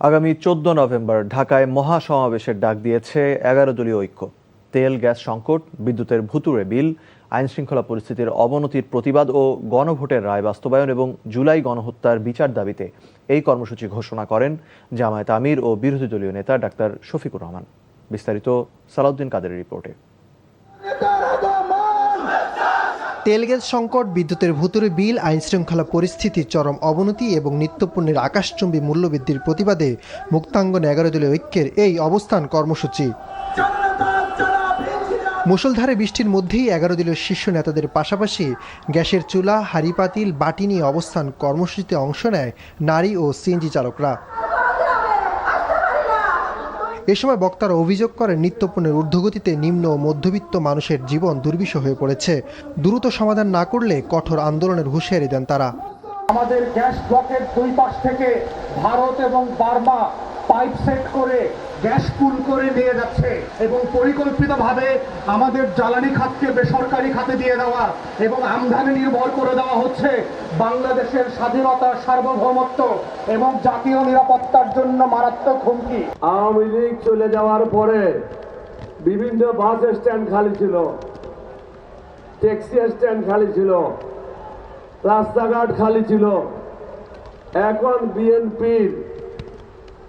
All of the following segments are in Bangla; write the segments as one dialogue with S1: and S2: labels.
S1: আগামী 14 নভেম্বর ঢাকায় মহাসমাবেশের ডাক দিয়েছে 11 দলীয় ঐক্য। তেল গ্যাস সংকট, বিদ্যুতের ভুতুড়ে বিল, আইনশৃঙ্খলা পরিস্থিতির অবনতির প্রতিবাদ ও গণভোটের রায় বাস্তবায়ন এবং জুলাই গণহত্যার বিচার দাবিতে এই কর্মসূচি ঘোষণা করেন জামায়াত আমির ও বিরোধী দলীয় নেতা ডাক্তার শফিকুর রহমান। বিস্তারিত সালাউদ্দিন কাদেরের রিপোর্টে।
S2: তেল গ্যাস সংকট, বিদ্যুতের ভুতুড়ে বিল, আইনশৃঙ্খলা পরিস্থিতির চরম অবনতি এবং নিত্যপণ্যের আকাশচুম্বী মূল্যবৃদ্ধির প্রতিবাদে মুক্তাঙ্গন 11 দলীয় ঐক্যের এই অবস্থান কর্মসূচি। মুষলধারে বৃষ্টির মধ্যেই 11 দলীয় শীর্ষ নেতাদের পাশাপাশি গ্যাসের চুলা, হাঁড়ি পাতিল, বাটি নিয়ে অবস্থান কর্মসূচিতে অংশ নেয় নারী ও সিএনজি চালকরা। এ সময় বক্তারা অভিযোগ করেন নিত্যপণ্যের ঊর্ধ্বগতিতে নিম্ন ও মধ্যবিত্ত মানুষের জীবন দুর্বিষহ হয়ে পড়েছে। দ্রুত সমাধান না করলে কঠোর আন্দোলনের হুঁশিয়ারি দেন তারা।
S3: আমাদের গ্যাস ব্লকের দুই পাশ থেকে ভারত এবং বার্মা পাইপ সেট করে গ্যাস পুল করে নিয়ে যাচ্ছে এবং পরিকল্পিতভাবে আমাদের জ্বালানি খাতকে বেসরকারি খাতে দিয়ে দেওয়া এবং আমদানি নির্ভর করে দেওয়া হচ্ছে বাংলাদেশের স্বাধীনতা, সার্বভৌমত্ব এবং জাতীয় নিরাপত্তার জন্য মারাত্মক হুমকি।
S4: আওয়ামী লীগ চলে যাওয়ার পরে বিভিন্ন বাস স্ট্যান্ড খালি ছিল, ট্যাক্সি স্ট্যান্ড খালি ছিল, রাস্তাঘাট খালি ছিল। এখন বিএনপির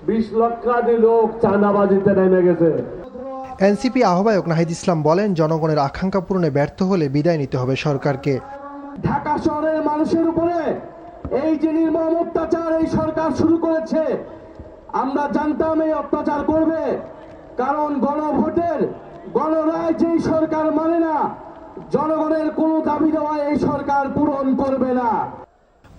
S4: 20 লক্ষাধিক লোক চাঁদাবাজিতে নেমে গেছে।
S2: এনসিপি আহ্বায়ক নাহিদ ইসলাম বলেন, জনগণের আকাঙ্ক্ষা পূরণে ব্যর্থ হলে বিদায় নিতে হবে সরকারকে।
S4: ঢাকা শহরের মানুষের উপরে এই যে নির্মম অত্যাচার এই সরকার শুরু করেছে, আমরা জানতাম এই অত্যাচার করবে, কারণ গণভোটের গণরায় যেই সরকার মানে না, জনগণের কোনো দাবি দেওয়া এই সরকার পূরণ করবে না।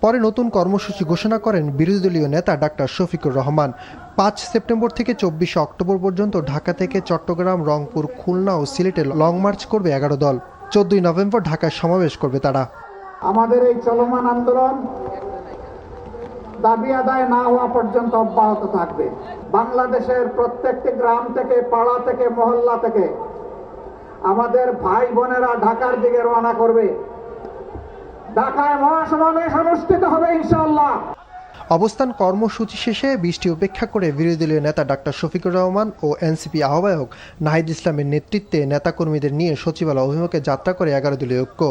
S2: পরে নতুন কর্মসূচি ঘোষণা করেন বিরোধী দলীয় নেতা ডাক্তার শফিকুর রহমান। 5 সেপ্টেম্বর থেকে 24 অক্টোবর পর্যন্ত ঢাকা থেকে চট্টগ্রাম, রংপুর, খুলনা ও সিলেটে লং মার্চ করবে 11 দল। 14 নভেম্বর ঢাকায় সমাবেশ করবে তারা।
S3: আমাদের এই চলমান আন্দোলন দাবি আদায় না হওয়া পর্যন্ত অব্যাহত থাকবে। বাংলাদেশের প্রত্যেকটি গ্রাম থেকে, পাড়া থেকে, মহল্লা থেকে আমাদের ভাই বোনেরা ঢাকার দিকে রওনা করবে। ঢাকায় মহাসমাবেশ অনুষ্ঠিত হবে ইনশাআল্লাহ।
S2: অবস্থান কর্মসূচি শেষে বৃষ্টি উপেক্ষা করে বিরোধী দলীয় নেতা ডাক্তার শফিকুর রহমান ও এনসিপি আহ্বায়ক নাহিদ ইসলামের নেতৃত্বে নেতাকর্মীদের নিয়ে সচিবালয় অভিমুখে যাত্রা করে 11 দলীয় ঐক্য।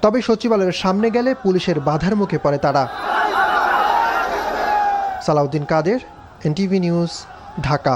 S2: তবে সচিবালয়ের সামনে গেলে পুলিশের বাধার মুখে পড়ে তারা। সালাউদ্দিন কাদের, এনটিভি নিউজ, ঢাকা।